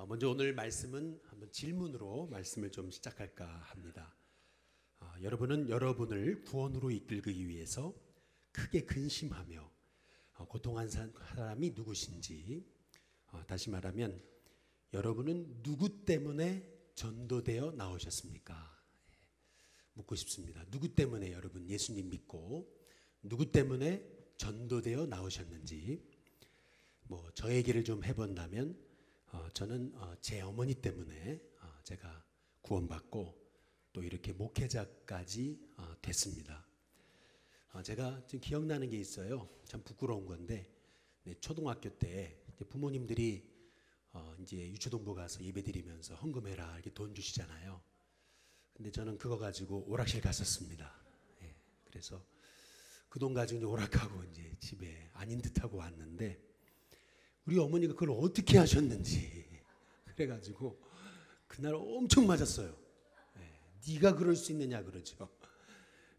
먼저 오늘 말씀은 한번 질문으로 말씀을 좀 시작할까 합니다. 여러분은 여러분을 구원으로 이끌기 위해서 크게 근심하며 고통한 사람이 누구신지, 다시 말하면 여러분은 누구 때문에 전도되어 나오셨습니까? 묻고 싶습니다. 누구 때문에 여러분 예수님 믿고 누구 때문에 전도되어 나오셨는지. 저 얘기를 좀 해본다면 저는 제 어머니 때문에 제가 구원받고 또 이렇게 목회자까지 됐습니다. 제가 지금 기억나는 게 있어요. 참 부끄러운 건데, 초등학교 때 부모님들이 이제 유초동부 가서 예배드리면서 헌금해라 이렇게 돈 주시잖아요. 근데 저는 그거 가지고 오락실 갔었습니다. 그래서 그 돈 가지고 이제 오락하고 이제 집에 아닌 듯하고 왔는데, 우리 어머니가 그걸 어떻게 하셨는지 그래가지고 그날 엄청 맞았어요. 네가 그럴 수 있느냐 그러죠.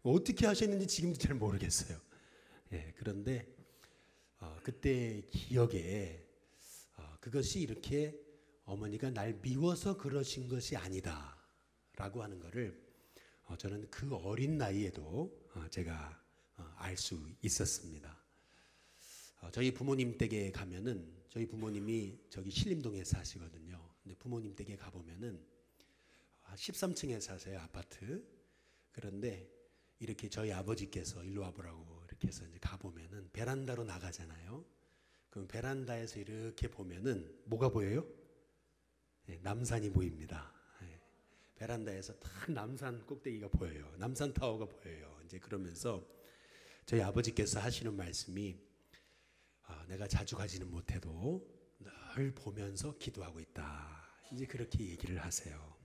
어떻게 하셨는지 지금도 잘 모르겠어요. 그런데 그때 기억에 그것이 이렇게 어머니가 날 미워서 그러신 것이 아니다 라고 하는 거를 저는 그 어린 나이에도 제가 알 수 있었습니다. 저희 부모님 댁에 가면은, 저희 부모님이 저기 신림동에 사시거든요. 근데 부모님 댁에 가보면은 13층에 사세요, 아파트. 그런데 이렇게 저희 아버지께서 일로 와보라고 이렇게 해서 이제 가보면은 베란다로 나가잖아요. 그럼 베란다에서 이렇게 보면은 뭐가 보여요? 남산이 보입니다. 베란다에서 딱 남산 꼭대기가 보여요. 남산 타워가 보여요. 이제 그러면서 저희 아버지께서 하시는 말씀이, 내가 자주 가지는 못해도 늘 보면서 기도하고 있다. 이제 그렇게 얘기를 하세요.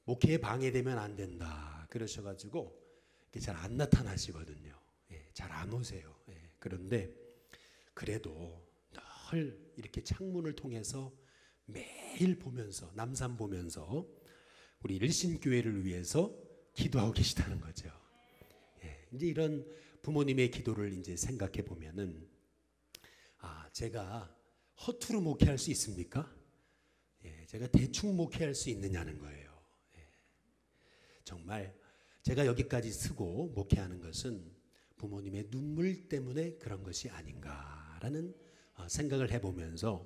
목회에 방해되면 안 된다. 그러셔가지고 잘 안 나타나시거든요. 잘 안 오세요. 그런데 그래도 늘 이렇게 창문을 통해서 매일 보면서, 남산 보면서 우리 일신교회를 위해서 기도하고 계시다는 거죠. 이제 이런 부모님의 기도를 이제 생각해 보면은, 제가 허투루 목회할 수 있습니까? 제가 대충 목회할 수 있느냐는 거예요. 정말 제가 여기까지 쓰고 목회하는 것은 부모님의 눈물 때문에 그런 것이 아닌가라는 생각을 해보면서,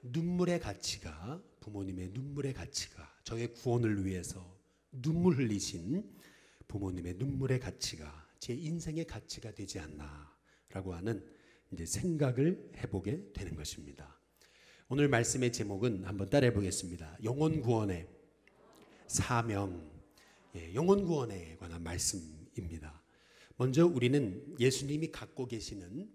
눈물의 가치가, 부모님의 눈물의 가치가, 저의 구원을 위해서 눈물 흘리신 부모님의 눈물의 가치가 제 인생의 가치가 되지 않나라고 하는 이제 생각을 해보게 되는 것입니다. 오늘 말씀의 제목은 한번 따라해 보겠습니다. 영혼 구원의 사명. 영혼 구원에 관한 말씀입니다. 먼저 우리는 예수님이 갖고 계시는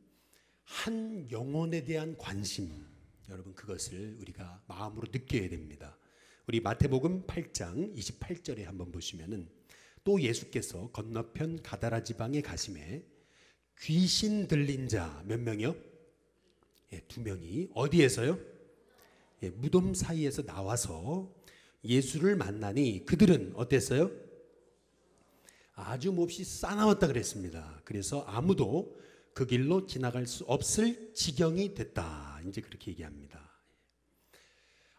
한 영혼에 대한 관심, 여러분 그것을 우리가 마음으로 느껴야 됩니다. 우리 마태복음 8장 28절에 한번 보시면은, 또 예수께서 건너편 가다라 지방에 가심에 귀신 들린 자 몇 명이요? 2명이 어디에서요? 무덤 사이에서 나와서 예수를 만나니 그들은 어땠어요? 아주 몹시 싸나웠다 그랬습니다. 그래서 아무도 그 길로 지나갈 수 없을 지경이 됐다. 이제 그렇게 얘기합니다.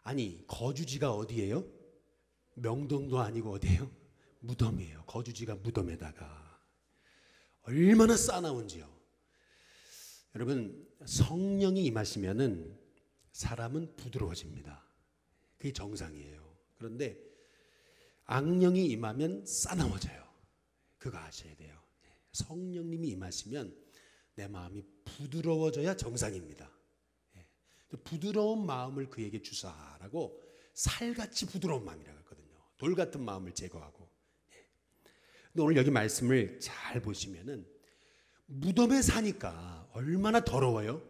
아니, 거주지가 어디예요? 명동도 아니고 어디예요? 무덤이에요. 거주지가 무덤에다가 얼마나 싸나운지요. 여러분, 성령이 임하시면은 사람은 부드러워집니다. 그게 정상이에요. 그런데 악령이 임하면 싸나워져요. 그거 아셔야 돼요. 성령님이 임하시면 내 마음이 부드러워져야 정상입니다. 부드러운 마음을 그에게 주사라고, 살같이 부드러운 마음이라고 했거든요. 돌 같은 마음을 제거하고. 근데 오늘 여기 말씀을 잘 보시면은, 무덤에 사니까 얼마나 더러워요?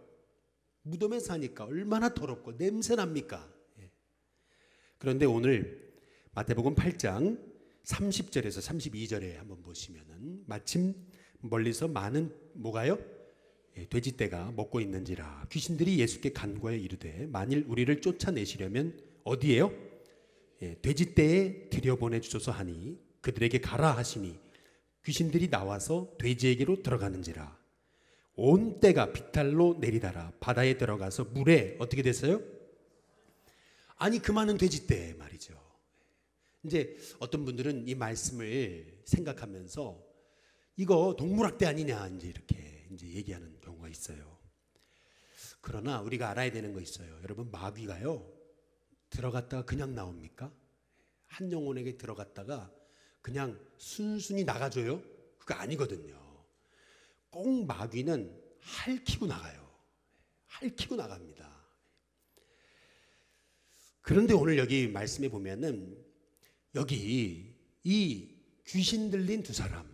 무덤에 사니까 얼마나 더럽고 냄새납니까? 그런데 오늘 마태복음 8장 30절에서 32절에 한번 보시면은, 마침 멀리서 많은 뭐가요? 돼지떼가 먹고 있는지라 귀신들이 예수께 간구하여 이르되, 만일 우리를 쫓아내시려면 어디에요? 돼지떼에 들여보내 주소서 하니 그들에게 가라 하시니 귀신들이 나와서 돼지에게로 들어가는지라. 온 떼가 비탈로 내리다라 바다에 들어가서 물에 어떻게 됐어요? 아니 그 많은 돼지떼 말이죠. 이제 어떤 분들은 이 말씀을 생각하면서 이거 동물학대 아니냐 이제 이제 얘기하는 경우가 있어요. 그러나 우리가 알아야 되는 거 있어요. 여러분, 마귀가요 들어갔다가 그냥 나옵니까? 한 영혼에게 들어갔다가 그냥 순순히 나가줘요? 그거 아니거든요. 꼭 마귀는 핥히고 나가요. 핥히고 나갑니다. 그런데 오늘 여기 말씀에 보면은 여기 이 귀신 들린 두 사람,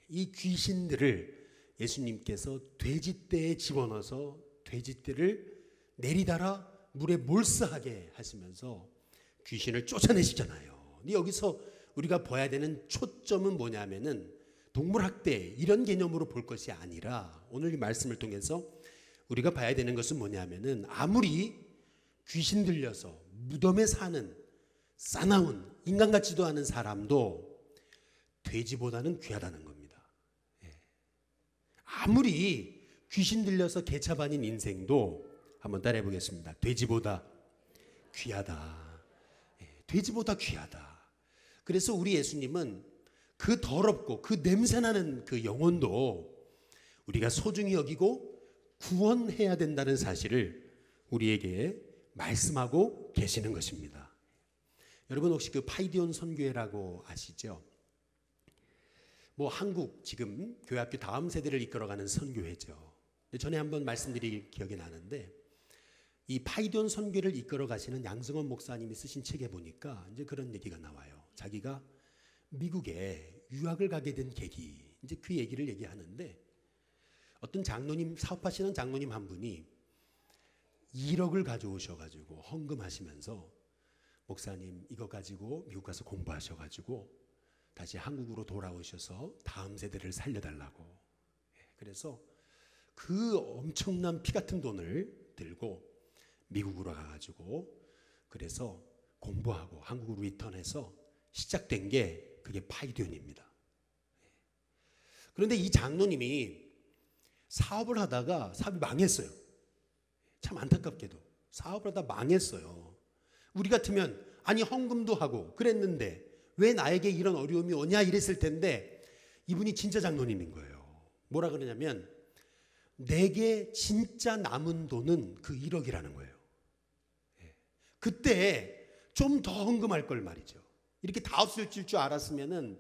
이 귀신들을 예수님께서 돼지떼에 집어넣어서 돼지떼를 내리달아 물에 몰수하게 하시면서 귀신을 쫓아내시잖아요. 근데 여기서 우리가 봐야 되는 초점은 뭐냐면은 동물학대 이런 개념으로 볼 것이 아니라 오늘 이 말씀을 통해서 우리가 봐야 되는 것은 뭐냐면은 아무리 귀신 들려서 무덤에 사는 싸나운 인간 같지도 않은 사람도 돼지보다는 귀하다는 겁니다. 아무리 귀신 들려서 개차반인 인생도 한번 따라해 보겠습니다. 돼지보다 귀하다. 돼지보다 귀하다. 그래서 우리 예수님은 그 더럽고 그 냄새나는 그 영혼도 우리가 소중히 여기고 구원해야 된다는 사실을 우리에게 말씀하고 계시는 것입니다. 여러분 혹시 그 파이디온 선교회라고 아시죠? 뭐 한국 지금 교회학교 다음 세대를 이끌어가는 선교회죠. 전에 한번 말씀드린 기억이 나는데 이 파이디온 선교회를 이끌어 가시는 양승원 목사님이 쓰신 책에 보니까 이제 그런 얘기가 나와요. 자기가 미국에 유학을 가게 된 계기, 이제 그 얘기를 얘기하는데 어떤 장로님, 사업하시는 장로님 한 분이 1억을 가져오셔가지고 헌금하시면서 목사님 이거 가지고 미국 가서 공부하셔가지고 다시 한국으로 돌아오셔서 다음 세대를 살려달라고. 그래서 그 엄청난 피 같은 돈을 들고 미국으로 가가지고 그래서 공부하고 한국으로 리턴해서 시작된 게 그게 파이디온입니다. 그런데 이 장로님이 사업을 하다가 사업이 망했어요. 참 안타깝게도 사업을 하다 망했어요. 우리 같으면 아니 헌금도 하고 그랬는데 왜 나에게 이런 어려움이 오냐 이랬을 텐데 이분이 진짜 장로님인 거예요. 뭐라 그러냐면 내게 진짜 남은 돈은 그 1억이라는 거예요. 그때 좀 더 헌금할 걸 말이죠. 이렇게 다 없어질 줄 알았으면은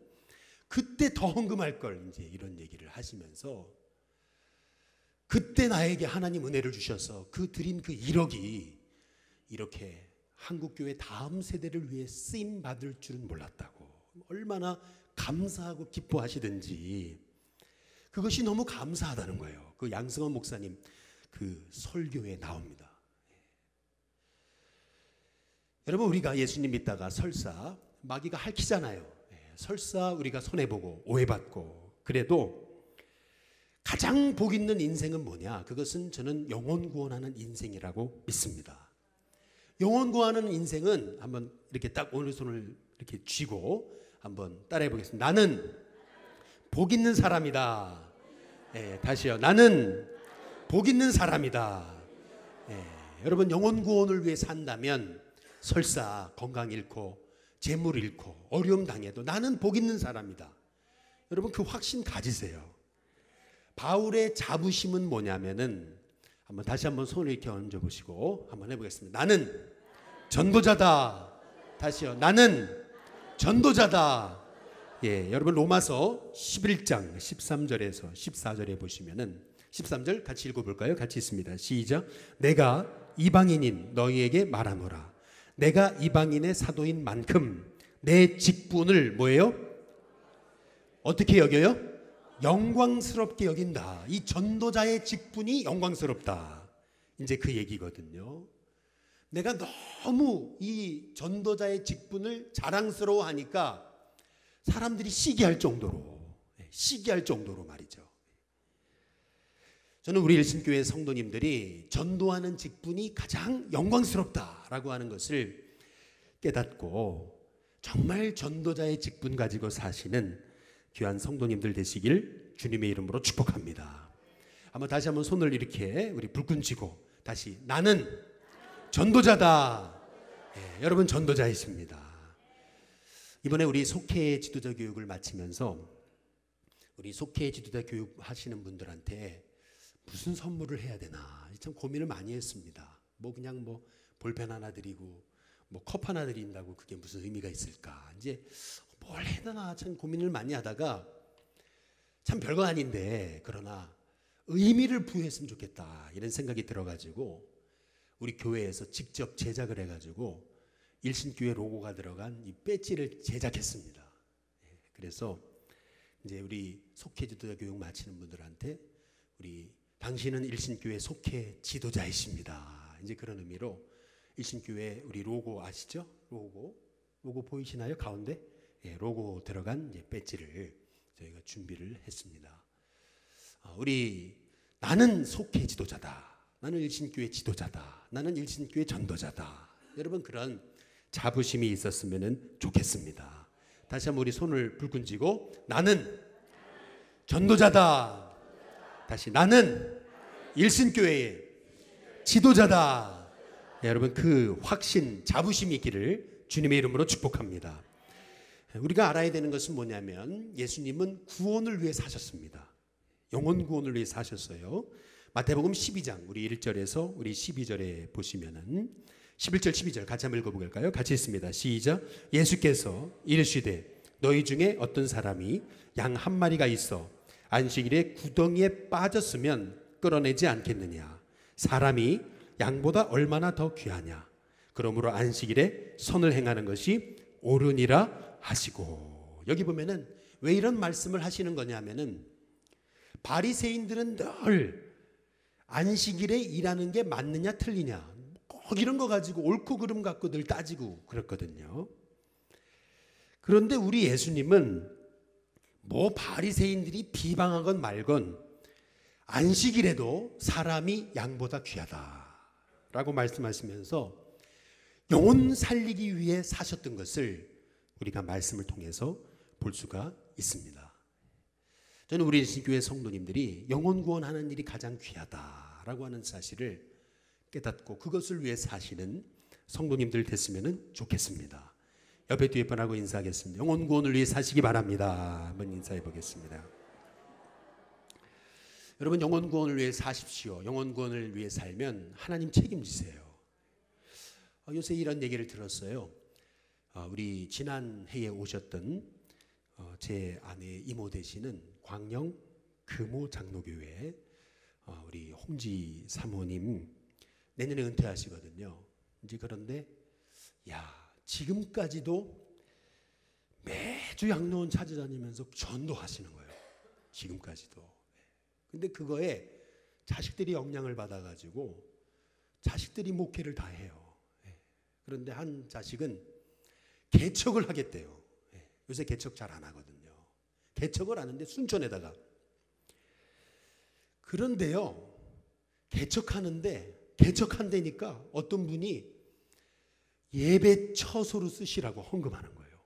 그때 더 헌금할 걸 이제 이런 얘기를 하시면서 그때 나에게 하나님 은혜를 주셔서 그 드린 그 1억이 이렇게 한국교회 다음 세대를 위해 쓰임 받을 줄은 몰랐다고. 얼마나 감사하고 기뻐하시든지 그것이 너무 감사하다는 거예요. 그 양승원 목사님 그 설교에 나옵니다. 여러분 우리가 예수님 믿다가 설사 마귀가 핥히잖아요. 설사 우리가 손해보고 오해받고 그래도 가장 복 있는 인생은 뭐냐? 그것은 저는 영혼 구원하는 인생이라고 믿습니다. 영혼 구원하는 인생은 한번 이렇게 딱 오른손을 이렇게 쥐고 한번 따라해 보겠습니다. 나는 복 있는 사람이다. 다시요. 나는 복 있는 사람이다. 여러분 영혼 구원을 위해 산다면 설사 건강 잃고 재물 잃고 어려움 당해도 나는 복 있는 사람이다. 여러분 그 확신 가지세요. 바울의 자부심은 뭐냐면은 한번 다시 한번 손을 이렇게 얹어 보시고 한번 해보겠습니다. 나는 전도자다. 다시요. 나는 전도자다. 여러분 로마서 11장 13절에서 14절에 보시면은 13절 같이 읽어볼까요? 같이 있습니다. 시작. 내가 이방인인 너희에게 말하노라. 내가 이방인의 사도인 만큼 내 직분을 뭐예요? 어떻게 여겨요? 영광스럽게 여긴다. 이 전도자의 직분이 영광스럽다. 이제 그 얘기거든요. 내가 너무 이 전도자의 직분을 자랑스러워하니까 사람들이 시기할 정도로 말이죠. 저는 우리 일신교회 성도님들이 전도하는 직분이 가장 영광스럽다라고 하는 것을 깨닫고 정말 전도자의 직분 가지고 사시는 귀한 성도님들 되시길 주님의 이름으로 축복합니다. 다시 한번 손을 이렇게 우리 불끈 쥐고 다시 나는 전도자다. 여러분 전도자이십니다. 이번에 우리 속회 지도자 교육을 마치면서 우리 속회 지도자 교육 하시는 분들한테 무슨 선물을 해야 되나 참 고민을 많이 했습니다. 그냥 볼펜 하나 드리고 컵 하나 드린다고 그게 무슨 의미가 있을까? 이제 뭘 해야 되나 참 고민을 많이 하다가 참 별거 아닌데 그러나 의미를 부여했으면 좋겠다 이런 생각이 들어가지고 우리 교회에서 직접 제작을 해가지고 일신교회 로고가 들어간 이 배지를 제작했습니다. 그래서 이제 우리 속회 지도자 교육 마치는 분들한테 우리 당신은 일신교회 속회 지도자이십니다. 이제 그런 의미로 일신교회 우리 로고 아시죠? 로고 보이시나요? 가운데 로고 들어간 이제 배지를 저희가 준비를 했습니다. 우리 나는 속회 지도자다. 나는 일신교회 지도자다. 나는 일신교회 전도자다. 여러분 그런 자부심이 있었으면 좋겠습니다. 다시 한번 우리 손을 불끈 쥐고 나는 전도자다. 다시 나는 일신교회의 지도자다. 여러분 그 확신, 자부심이 있기를 주님의 이름으로 축복합니다. 우리가 알아야 되는 것은 뭐냐면 예수님은 구원을 위해 사셨습니다. 영혼 구원을 위해 사셨어요. 마태복음 12장 우리 1절에서 우리 12절에 보시면은 11절 12절 같이 한번 읽어볼까요? 같이 읽습니다. 시작. 예수께서 이르시되 너희 중에 어떤 사람이 양 한 마리가 있어 안식일에 구덩이에 빠졌으면 끌어내지 않겠느냐. 사람이 양보다 얼마나 더 귀하냐. 그러므로 안식일에 선을 행하는 것이 옳으니라 하시고. 여기 보면은 왜 이런 말씀을 하시는 거냐면은 바리새인들은 늘 안식일에 일하는 게 맞느냐 틀리냐 꼭 이런 거 가지고 옳고 그름 갖고 늘 따지고 그랬거든요. 그런데 우리 예수님은 바리새인들이 비방하건 말건 안식일에도 사람이 양보다 귀하다라고 말씀하시면서 영혼 살리기 위해 사셨던 것을 우리가 말씀을 통해서 볼 수가 있습니다. 저는 우리 교회 성도님들이 영혼 구원하는 일이 가장 귀하다라고 하는 사실을 깨닫고 그것을 위해 사시는 성도님들 됐으면 좋겠습니다. 옆에 뒤에 분하고 인사하겠습니다. 영혼 구원을 위해 사시기 바랍니다. 한번 인사해 보겠습니다. 여러분 영혼 구원을 위해 사십시오. 영혼 구원을 위해 살면 하나님 책임지세요. 요새 이런 얘기를 들었어요. 우리 지난 해에 오셨던 제 아내 이모 되시는 광영 금호 장로교회 우리 홍지 사모님 내년에 은퇴하시거든요. 이제 그런데 지금까지도 매주 양로원 찾아다니면서 전도하시는 거예요. 지금까지도. 근데 그거에 자식들이 영향을 받아가지고 자식들이 목회를 다 해요. 그런데 한 자식은 개척을 하겠대요. 요새 개척 잘 안 하거든요. 개척을 하는데 순천에다가. 그런데요, 개척한다니까 어떤 분이 예배 처소로 쓰시라고 헌금하는 거예요.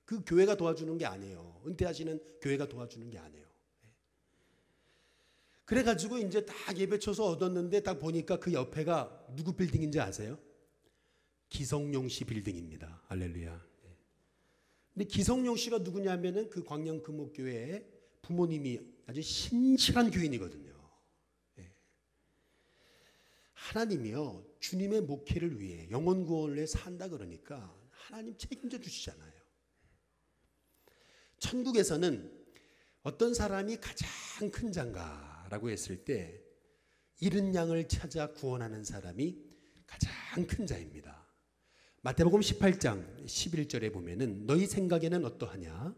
그 교회가 도와주는 게 아니에요. 은퇴하시는 교회가 도와주는 게 아니에요. 그래가지고 이제 딱 예배 처소 얻었는데 딱 보니까 그 옆에가 누구 빌딩인지 아세요? 기성용 씨 빌딩입니다. 할렐루야. 근데 기성용 씨가 누구냐면은 그 광양 금옥교회의 부모님이 아주 신실한 교인이거든요. 하나님이요 주님의 목회를 위해 영혼 구원을 위해 산다 그러니까 하나님 책임져 주시잖아요. 천국에서는 어떤 사람이 가장 큰 자인가라고 했을 때 잃은 양을 찾아 구원하는 사람이 가장 큰 자입니다. 마태복음 18장 11절에 보면은 너희 생각에는 어떠하냐?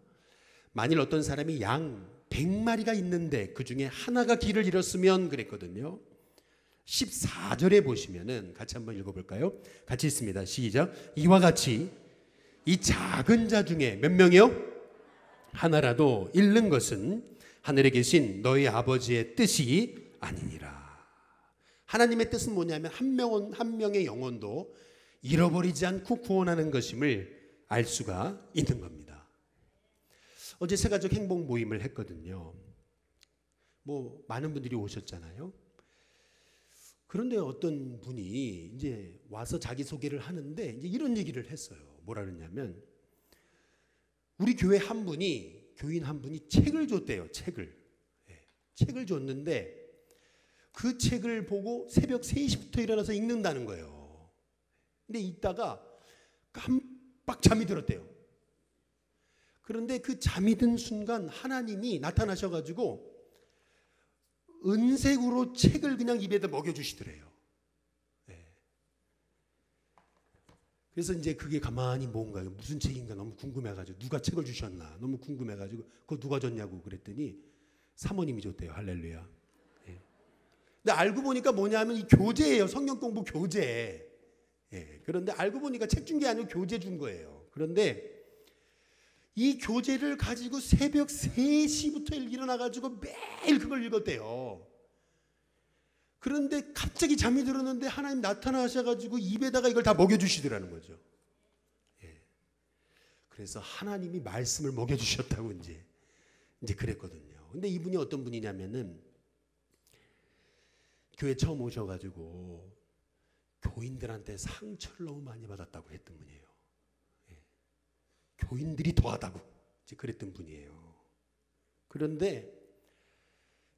만일 어떤 사람이 양 100마리가 있는데 그 중에 하나가 길을 잃었으면 그랬거든요. 14절에 보시면은 같이 한번 읽어볼까요? 같이 있습니다. 시작. 이와 같이 이 작은 자 중에 몇 명이요? 하나라도 잃는 것은 하늘에 계신 너희 아버지의 뜻이 아니니라. 하나님의 뜻은 뭐냐면 한 명의 영혼도 잃어버리지 않고 구원하는 것임을 알 수가 있는 겁니다. 어제 새가족 행복 모임을 했거든요. 많은 분들이 오셨잖아요. 그런데 어떤 분이 이제 와서 자기소개를 하는데 이제 이런 얘기를 했어요. 뭐라 그러냐면 우리 교회 한 분이, 교인 한 분이 책을 줬대요. 책을. 책을 줬는데 그 책을 보고 새벽 3시부터 일어나서 읽는다는 거예요. 근데 읽다가 깜빡 잠이 들었대요. 그런데 그 잠이 든 순간 하나님이 나타나셔가지고 은색으로 책을 그냥 입에다 먹여주시더래요. 그래서 이제 그게 가만히 뭔가 무슨 책인가 너무 궁금해가지고 누가 책을 주셨나 너무 궁금해가지고 그거 누가 줬냐고 그랬더니 사모님이 줬대요. 할렐루야. 근데 알고 보니까 뭐냐면 이 교재예요. 성경 공부 교재. 그런데 알고 보니까 책 준 게 아니고 교재 준 거예요. 그런데 이 교재를 가지고 새벽 3시부터 일어나가지고 매일 그걸 읽었대요. 그런데 갑자기 잠이 들었는데 하나님 나타나셔가지고 입에다가 이걸 다 먹여주시더라는 거죠. 그래서 하나님이 말씀을 먹여주셨다고 이제 그랬거든요. 근데 이분이 어떤 분이냐면은 교회 처음 오셔가지고 교인들한테 상처를 너무 많이 받았다고 했던 분이에요. 교인들이 더하다고 이제 그랬던 분이에요. 그런데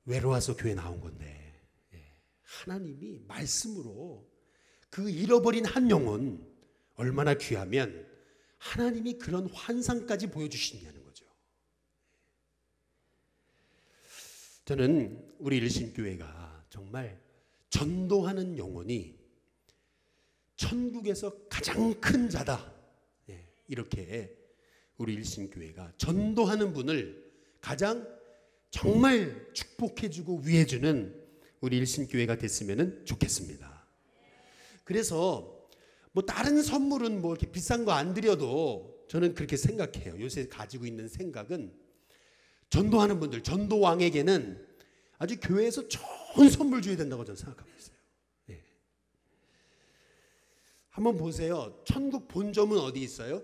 외로워서 교회 나온 건데 하나님이 말씀으로 그 잃어버린 한 영혼 얼마나 귀하면 하나님이 그런 환상까지 보여주시냐는 거죠. 저는 우리 일신교회가 정말 전도하는 영혼이 천국에서 가장 큰 자다. 이렇게 우리 일신교회가 전도하는 분을 가장 정말 축복해주고 위해주는 우리 일신교회가 됐으면 좋겠습니다. 그래서 뭐 다른 선물은 뭐 이렇게 비싼 거 안 드려도 저는 그렇게 생각해요. 요새 가지고 있는 생각은 전도하는 분들, 전도왕에게는 아주 교회에서 좋은 선물 줘야 된다고 저는 생각하고 있어요. 한번 보세요. 천국 본점은 어디 있어요?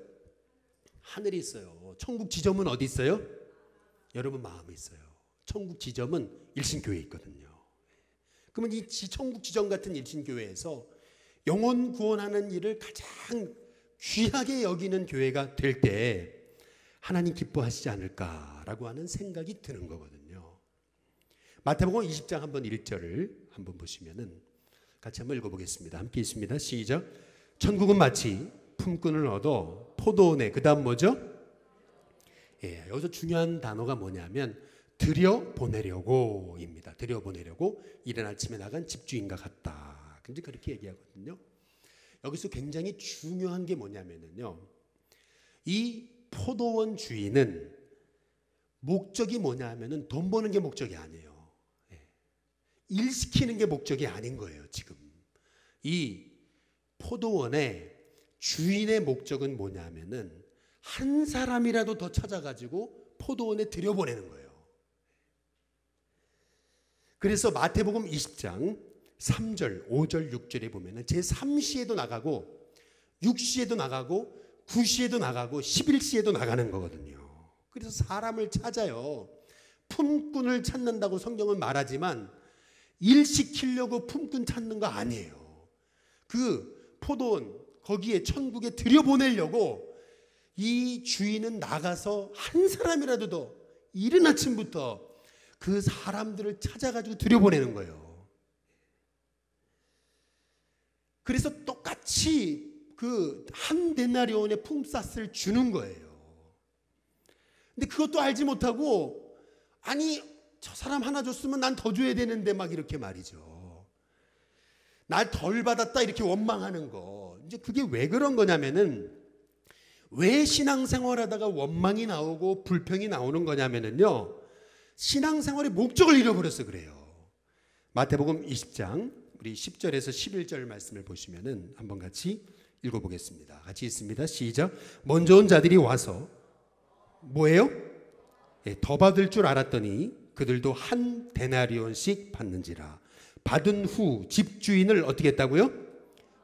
하늘이 있어요. 천국 지점은 어디 있어요? 여러분 마음에 있어요. 천국 지점은 일신교회에 있거든요. 그러면 이 천국 지점 같은 일신교회에서 영혼 구원하는 일을 가장 귀하게 여기는 교회가 될 때 하나님 기뻐하시지 않을까라고 하는 생각이 드는 거거든요. 마태복음 20장 한번 1절을 한번 보시면은 같이 한번 읽어보겠습니다. 함께 있습니다. 시작. 천국은 마치 품꾼을 얻어 포도원에, 그 다음 뭐죠? 여기서 중요한 단어가 뭐냐면 들여보내려고입니다. 들여보내려고 이른 아침에 나간 집주인과 같다. 근데 그렇게 얘기하거든요. 여기서 굉장히 중요한 게 뭐냐면요, 이 포도원 주인은 목적이 뭐냐면은 돈 버는 게 목적이 아니에요. 일 시키는 게 목적이 아닌 거예요. 지금 이 포도원의 주인의 목적은 뭐냐면은 한 사람이라도 더 찾아가지고 포도원에 들여보내는 거예요. 그래서 마태복음 20장 3절, 5절, 6절에 보면은 제3시에도 나가고 6시에도 나가고 9시에도 나가고 11시에도 나가는 거거든요. 그래서 사람을 찾아요. 품꾼을 찾는다고 성경은 말하지만 일 시키려고 품꾼 찾는 거 아니에요. 그 포도원 거기에 천국에 들여보내려고 이 주인은 나가서 한 사람이라도 더 이른 아침부터 그 사람들을 찾아가지고 들여보내는 거예요. 그래서 똑같이 그 한 데나리온의 품삯을 주는 거예요. 근데 그것도 알지 못하고 아니 저 사람 하나 줬으면 난 더 줘야 되는데 막 이렇게 말이죠. 날 덜 받았다 이렇게 원망하는 거. 이제 그게 왜 그런 거냐면은 왜 신앙생활하다가 원망이 나오고 불평이 나오는 거냐면은요, 신앙생활의 목적을 잃어버려서 그래요. 마태복음 20장 우리 10절에서 11절 말씀을 보시면은 한번 같이 읽어보겠습니다. 같이 있습니다. 시작. 먼저 온 자들이 와서 뭐예요? 더 받을 줄 알았더니 그들도 한 데나리온씩 받는지라. 받은 후 집주인을 어떻게 했다고요?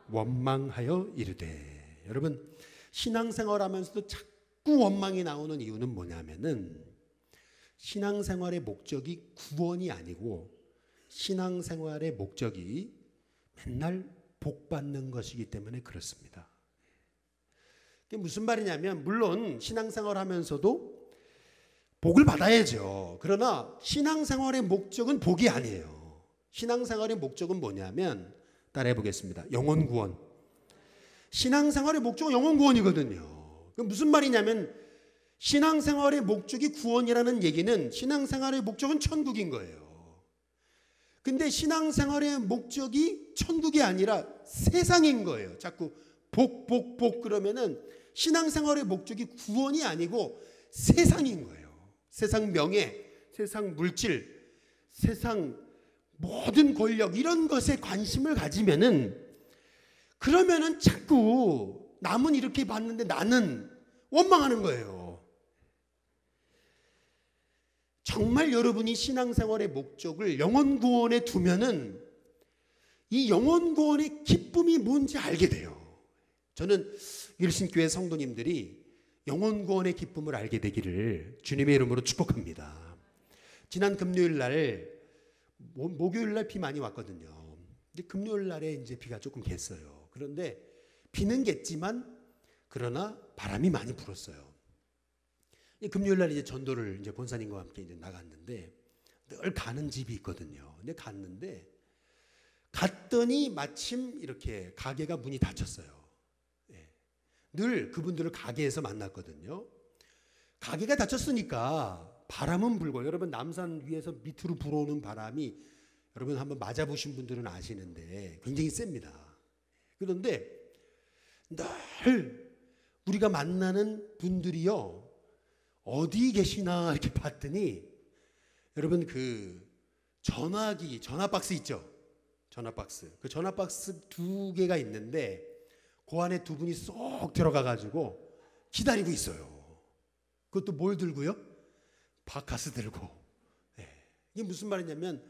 원망하여 이르되. 여러분 신앙생활하면서도 자꾸 원망이 나오는 이유는 뭐냐면은 신앙생활의 목적이 구원이 아니고 신앙생활의 목적이 맨날 복 받는 것이기 때문에 그렇습니다. 이게 무슨 말이냐면 물론 신앙생활 하면서도 복을 받아야죠. 그러나 신앙생활의 목적은 복이 아니에요. 신앙생활의 목적은 뭐냐면 따라해 보겠습니다. 영혼 구원. 신앙생활의 목적은 영혼 구원이거든요. 그 무슨 말이냐면 신앙생활의 목적이 구원이라는 얘기는 신앙생활의 목적은 천국인 거예요. 근데 신앙생활의 목적이 천국이 아니라 세상인 거예요. 자꾸 복 그러면은 신앙생활의 목적이 구원이 아니고 세상인 거예요. 세상 명예, 세상 물질, 세상 모든 권력 이런 것에 관심을 가지면은 그러면은 자꾸 남은 이렇게 봤는데 나는 원망하는 거예요. 정말 여러분이 신앙생활의 목적을 영혼 구원에 두면은 이 영혼 구원의 기쁨이 뭔지 알게 돼요. 저는 일신교회 성도님들이 영혼 구원의 기쁨을 알게 되기를 주님의 이름으로 축복합니다. 지난 금요일 날, 목요일 날 비 많이 왔거든요. 근데 금요일 날에 이제 비가 조금 갰어요. 그런데 비는 갰지만 그러나 바람이 많이 불었어요. 금요일 날 이제 전도를 이제 본사님과 함께 이제 나갔는데 늘 가는 집이 있거든요. 근데 갔더니 마침 이렇게 가게가 문이 닫혔어요. 늘 그분들을 가게에서 만났거든요. 가게가 닫혔으니까 바람은 불고 여러분 남산 위에서 밑으로 불어오는 바람이 여러분 한번 맞아보신 분들은 아시는데 굉장히 셉니다. 그런데 늘 우리가 만나는 분들이요 어디 계시나 이렇게 봤더니 여러분 그 전화기 전화박스 있죠? 전화박스 그 전화박스 2개가 있는데 그 안에 2분이 쏙 들어가가지고 기다리고 있어요. 그것도 뭘 들고요? 바카스 들고. 이게 무슨 말이냐면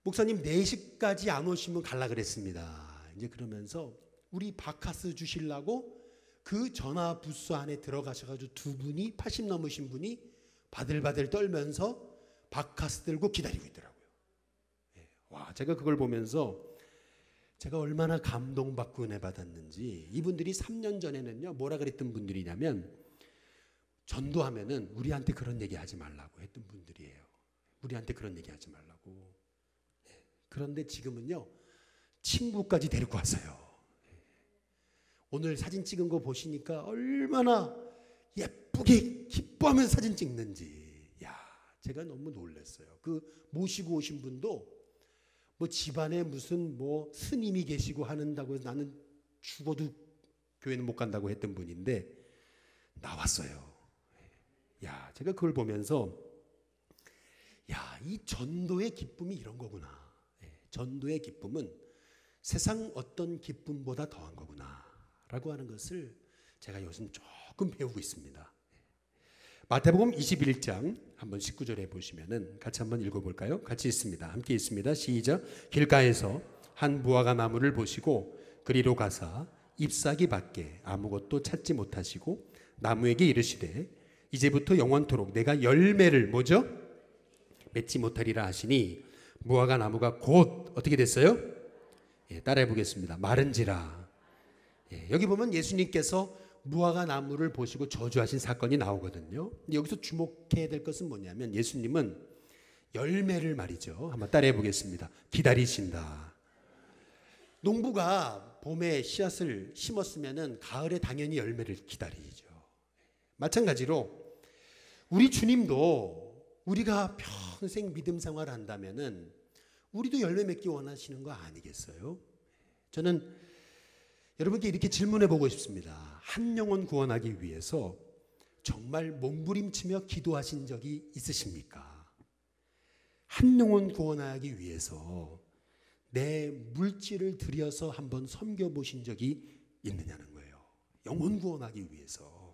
목사님 4시까지 안 오시면 갈라 그랬습니다. 이제 그러면서 우리 바카스 주시려고 그 전화 부스 안에 들어가셔가지고 2분이 80 넘으신 분이 바들바들 떨면서 바카스 들고 기다리고 있더라고요. 와, 제가 그걸 보면서 제가 얼마나 감동받고 은혜 받았는지. 이분들이 3년 전에는요 뭐라 그랬던 분들이냐면 전도하면은 우리한테 그런 얘기 하지 말라고 했던 분들이에요. 우리한테 그런 얘기 하지 말라고. 그런데 지금은요 친구까지 데리고 왔어요. 오늘 사진 찍은 거 보시니까 얼마나 예쁘게 기뻐하면서 사진 찍는지. 야, 제가 너무 놀랐어요. 그 모시고 오신 분도 뭐 집안에 무슨 뭐 스님이 계시고 한다고 해서 나는 죽어도 교회는 못 간다고 했던 분인데 나왔어요. 야, 제가 그걸 보면서 야, 이 전도의 기쁨이 이런 거구나. 전도의 기쁨은 세상 어떤 기쁨보다 더한 거구나 라고 하는 것을 제가 요즘 조금 배우고 있습니다. 마태복음 21장 한번 19절에 보시면은 같이 한번 읽어볼까요? 같이 있습니다. 함께 있습니다. 시작. 길가에서 한 무화과 나무를 보시고 그리로 가사 잎사귀 밖에 아무것도 찾지 못하시고 나무에게 이르시되 이제부터 영원토록 내가 열매를 뭐죠? 맺지 못하리라 하시니 무화과 나무가 곧 어떻게 됐어요? 따라해 보겠습니다. 마른지라. 여기 보면 예수님께서 무화과 나무를 보시고 저주하신 사건이 나오거든요. 여기서 주목해야 될 것은 뭐냐면 예수님은 열매를 말이죠. 한번 따라해 보겠습니다. 기다리신다. 농부가 봄에 씨앗을 심었으면은 가을에 당연히 열매를 기다리죠. 마찬가지로 우리 주님도 우리가 평생 믿음 생활을 한다면은 우리도 열매 맺기 원하시는 거 아니겠어요? 저는 여러분께 이렇게 질문해 보고 싶습니다. 한 영혼 구원하기 위해서 정말 몸부림치며 기도하신 적이 있으십니까? 한 영혼 구원하기 위해서 내 물질을 들여서 한번 섬겨보신 적이 있느냐는 거예요. 영혼 구원하기 위해서.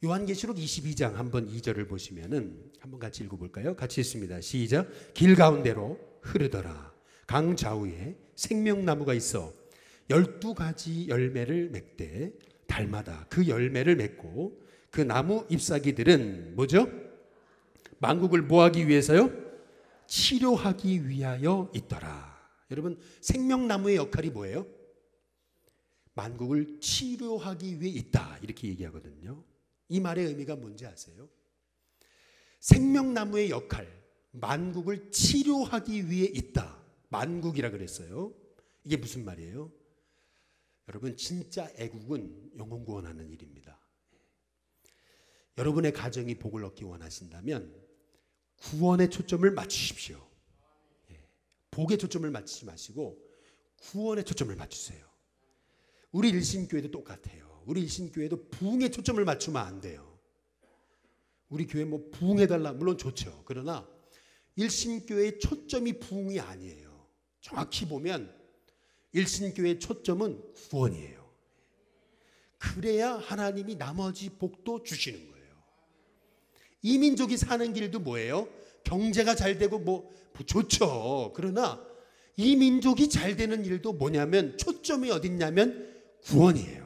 요한계시록 22장 한번 2절을 보시면은 한번 같이 읽어볼까요? 같이 읽습니다. 시작. 길 가운데로 흐르더라. 강 좌우에 생명나무가 있어 12가지 열매를 맺되 달마다 그 열매를 맺고 그 나무 잎사귀들은 뭐죠? 만국을 뭐하기 위해서요? 치료하기 위하여 있더라. 여러분, 생명나무의 역할이 뭐예요? 만국을 치료하기 위해 있다, 이렇게 얘기하거든요. 이 말의 의미가 뭔지 아세요? 생명나무의 역할, 만국을 치료하기 위해 있다. 만국이라 그랬어요. 이게 무슨 말이에요? 여러분, 진짜 애국은 영혼 구원하는 일입니다. 여러분의 가정이 복을 얻기 원하신다면 구원에 초점을 맞추십시오. 복에 초점을 맞추지 마시고 구원에 초점을 맞추세요. 우리 일신교회도 똑같아요. 우리 일신교회도 부흥에 초점을 맞추면 안 돼요. 우리 교회 뭐 부흥해달라, 물론 좋죠. 그러나 일신교회의 초점이 부흥이 아니에요. 정확히 보면 일신교회의 초점은 구원이에요. 그래야 하나님이 나머지 복도 주시는 거예요. 이 민족이 사는 길도 뭐예요? 경제가 잘 되고 뭐 좋죠. 그러나 이 민족이 잘 되는 일도 뭐냐면 초점이 어딨냐면 구원이에요.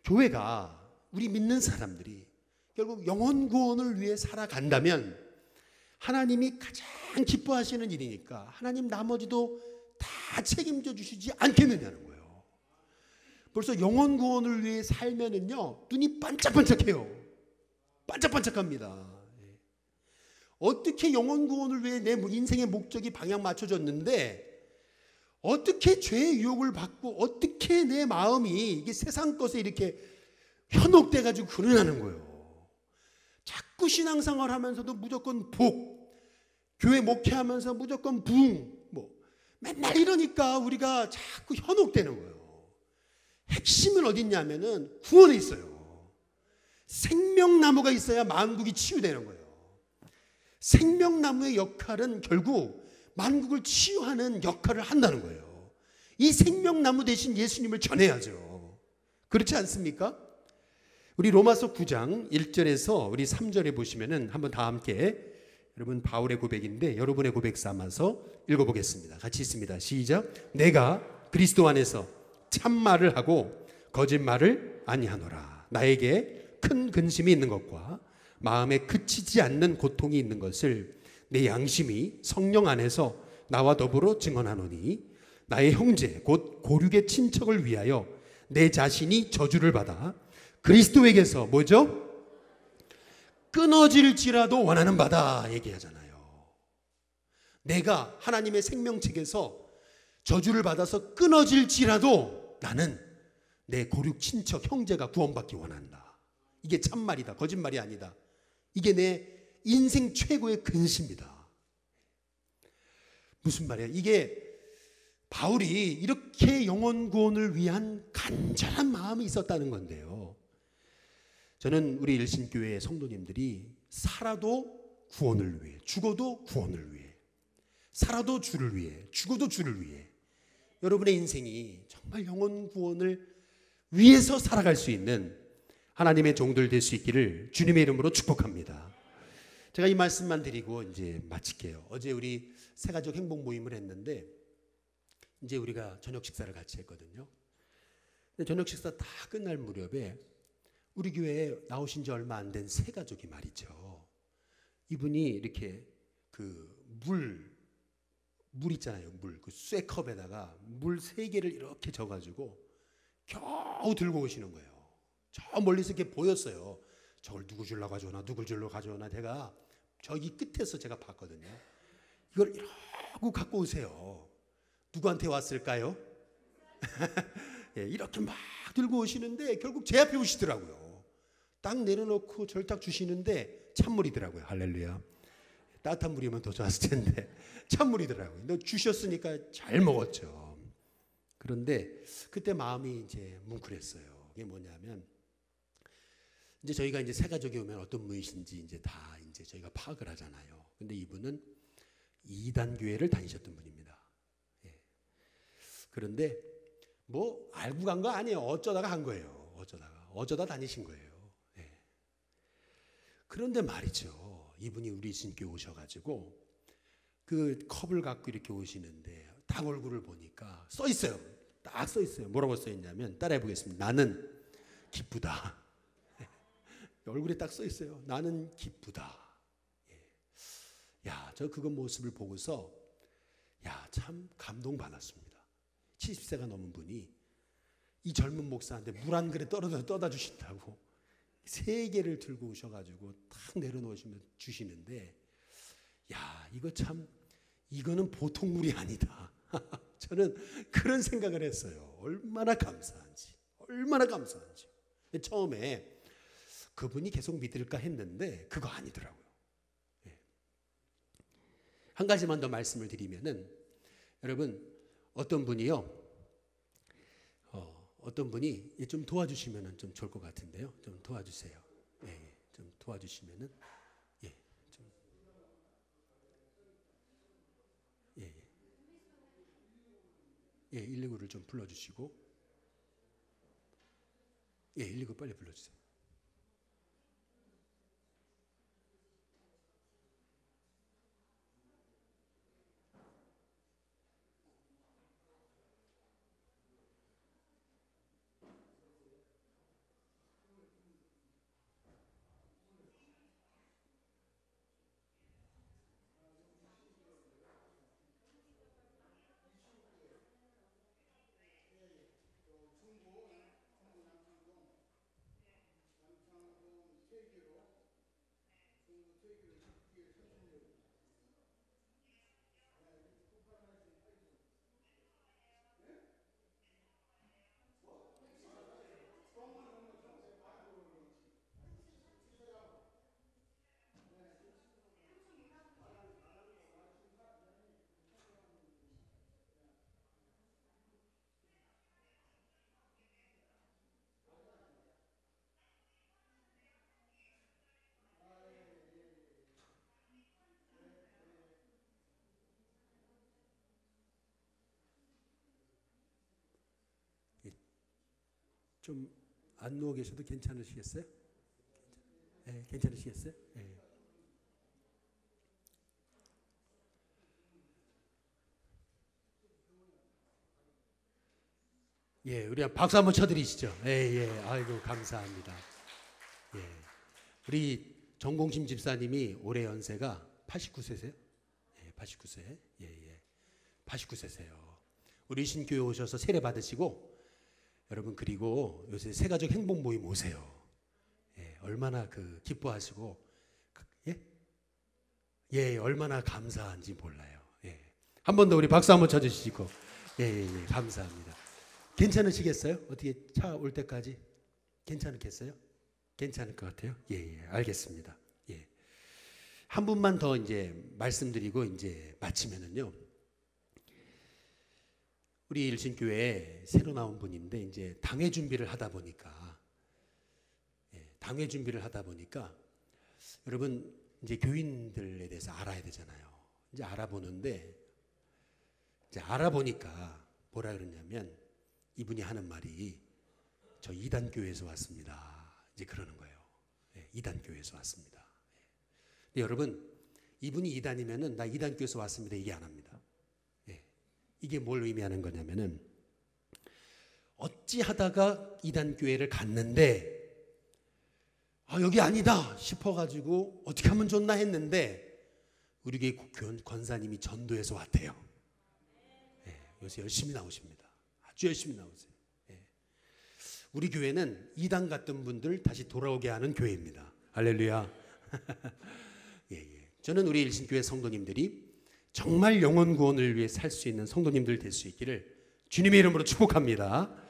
교회가, 우리 믿는 사람들이 결국 영혼 구원을 위해 살아간다면 하나님이 가장 기뻐하시는 일이니까 하나님 나머지도 다 책임져 주시지 않겠느냐는 거예요. 벌써 영혼 구원을 위해 살면은요, 눈이 반짝반짝해요. 반짝반짝합니다. 어떻게 영혼 구원을 위해 내 인생의 목적이 방향 맞춰졌는데 어떻게 죄의 유혹을 받고 어떻게 내 마음이 이게 세상 것에 이렇게 현혹돼 가지고 그러냐는 거예요. 자꾸 신앙생활 하면서도 무조건 복, 교회 목회하면서 무조건 부흥, 뭐 맨날 이러니까 우리가 자꾸 현혹되는 거예요. 핵심은 어딨냐면은 구원에 있어요. 생명나무가 있어야 만국이 치유되는 거예요. 생명나무의 역할은 결국 만국을 치유하는 역할을 한다는 거예요. 이 생명나무 대신 예수님을 전해야죠. 그렇지 않습니까? 우리 로마서 9장 1절에서 우리 3절에 보시면은 한번 다 함께, 여러분 바울의 고백인데 여러분의 고백 삼아서 읽어보겠습니다. 같이 있습니다. 시작. 내가 그리스도 안에서 참말을 하고 거짓말을 아니하노라. 나에게 큰 근심이 있는 것과 마음에 그치지 않는 고통이 있는 것을 내 양심이 성령 안에서 나와 더불어 증언하노니 나의 형제 곧 고륙의 친척을 위하여 내 자신이 저주를 받아 그리스도에게서 뭐죠? 끊어질지라도 원하는 바다 얘기하잖아요. 내가 하나님의 생명책에서 저주를 받아서 끊어질지라도 나는 내 고륙 친척 형제가 구원받기 원한다. 이게 참말이다. 거짓말이 아니다. 이게 내 인생 최고의 근심이다. 무슨 말이야? 이게 바울이 이렇게 영혼 구원을 위한 간절한 마음이 있었다는 건데요. 저는 우리 일신교회 성도님들이 살아도 구원을 위해, 죽어도 구원을 위해, 살아도 주를 위해, 죽어도 주를 위해, 여러분의 인생이 정말 영혼 구원을 위해서 살아갈 수 있는 하나님의 종들 될 수 있기를 주님의 이름으로 축복합니다. 제가 이 말씀만 드리고 이제 마칠게요. 어제 우리 새가족 행복 모임을 했는데 이제 우리가 저녁 식사를 같이 했거든요. 근데 저녁 식사 다 끝날 무렵에 우리 교회에 나오신 지 얼마 안 된 새가족이 말이죠. 이분이 이렇게 그 물 있잖아요. 그 쇠컵에다가 물 3개를 이렇게 져가지고 겨우 들고 오시는 거예요. 저 멀리서 이렇게 보였어요. 저걸 누구 줄러 가져오나 누구 줄러 가져오나 제가 저기 끝에서 제가 봤거든요. 이걸 이러고 갖고 오세요. 누구한테 왔을까요? 예, 이렇게 막 들고 오시는데 결국 제 앞에 오시더라고요. 딱 내려놓고 저를 딱 주시는데 찬물이더라고요. 할렐루야. 따뜻한 물이면 더 좋았을 텐데 찬물이더라고요. 너 주셨으니까 잘 먹었죠. 그런데 그때 마음이 이제 뭉클했어요. 이게 뭐냐면 이제 저희가 이제 새 가족이 오면 어떤 분이신지 이제 다 이제 저희가 파악을 하잖아요. 근데 이분은 2단 교회를 다니셨던 분입니다. 예. 그런데 뭐 알고 간 거 아니에요. 어쩌다가 한 거예요. 어쩌다 다니신 거예요. 예. 그런데 말이죠. 이분이 우리 신교에 오셔가지고 그 컵을 갖고 이렇게 오시는데 딱 얼굴을 보니까 써 있어요. 딱 써 있어요. 뭐라고 써 있냐면 따라해 보겠습니다. 나는 기쁘다. 얼굴에 딱 써 있어요. 나는 기쁘다. 야, 저 그거 모습을 보고서 야, 참 감동받았습니다. 70세가 넘은 분이 이 젊은 목사한테 물 한 그릇 떠다 주신다고 3개를 들고 오셔가지고 탁 내려놓으시면 주시는데, 야, 이거 참, 이거는 보통 물이 아니다. 저는 그런 생각을 했어요. 얼마나 감사한지, 얼마나 감사한지. 처음에 그분이 계속 믿을까 했는데 그거 아니더라고요. 한 가지만 더 말씀을 드리면은, 여러분, 어떤 분이요, 어떤 분이 좀 도와주시면은 좀 좋을 것 같은데요. 좀 도와주세요. 예, 좀 도와주시면은, 예, 좀, 예, 예, 119를 좀 불러주시고, 예, 119 빨리 불러주세요. 좀 안 누워 계셔도 괜찮으시겠어요? 예, 괜찮으시겠어요? 예. 예, 우리 박수 한번 쳐드리시죠. 예, 예, 아이고 감사합니다. 예, 우리 정공심 집사님이 올해 연세가 89세세요? 예, 89세. 예, 예, 89세세요. 우리 신교회 오셔서 세례 받으시고, 여러분, 그리고 요새 새가족 행복 모임 오세요. 예, 얼마나 기뻐하시고, 예? 예, 얼마나 감사한지 몰라요. 예. 한 번 더 우리 박수 한번 쳐주시고, 예, 예, 예, 감사합니다. 괜찮으시겠어요? 어떻게 차 올 때까지 괜찮겠어요? 괜찮을 것 같아요. 예, 예, 알겠습니다. 예. 한 분만 더 이제 말씀드리고 이제 마치면은요. 우리 일신교회에 새로 나온 분인데 이제 당회 준비를 하다 보니까, 예, 당회 준비를 하다 보니까 여러분 이제 교인들에 대해서 알아야 되잖아요. 이제 알아보는데, 이제 알아보니까 뭐라 그러냐면, 이분이 하는 말이 저 이단교회에서 왔습니다. 이제 그러는 거예요. 예, 이단교회에서 왔습니다. 예. 근데 여러분, 이분이 이단이면은 나 이단교회에서 왔습니다 얘기 안 합니다. 예. 이게 뭘 의미하는 거냐면은, 어찌 하다가 이단교회를 갔는데 여기 아니다 싶어가지고 어떻게 하면 좋나 했는데 우리 교회 권사님이 전도해서 왔대요. 예. 요새 열심히 나오십니다. 아주 열심히 나오세요. 예. 우리 교회는 이단 갔던 분들 다시 돌아오게 하는 교회입니다. 할렐루야. 예, 예. 저는 우리 일신교회 성도님들이 정말 영혼 구원을 위해 살 수 있는 성도님들 될 수 있기를 주님의 이름으로 축복합니다.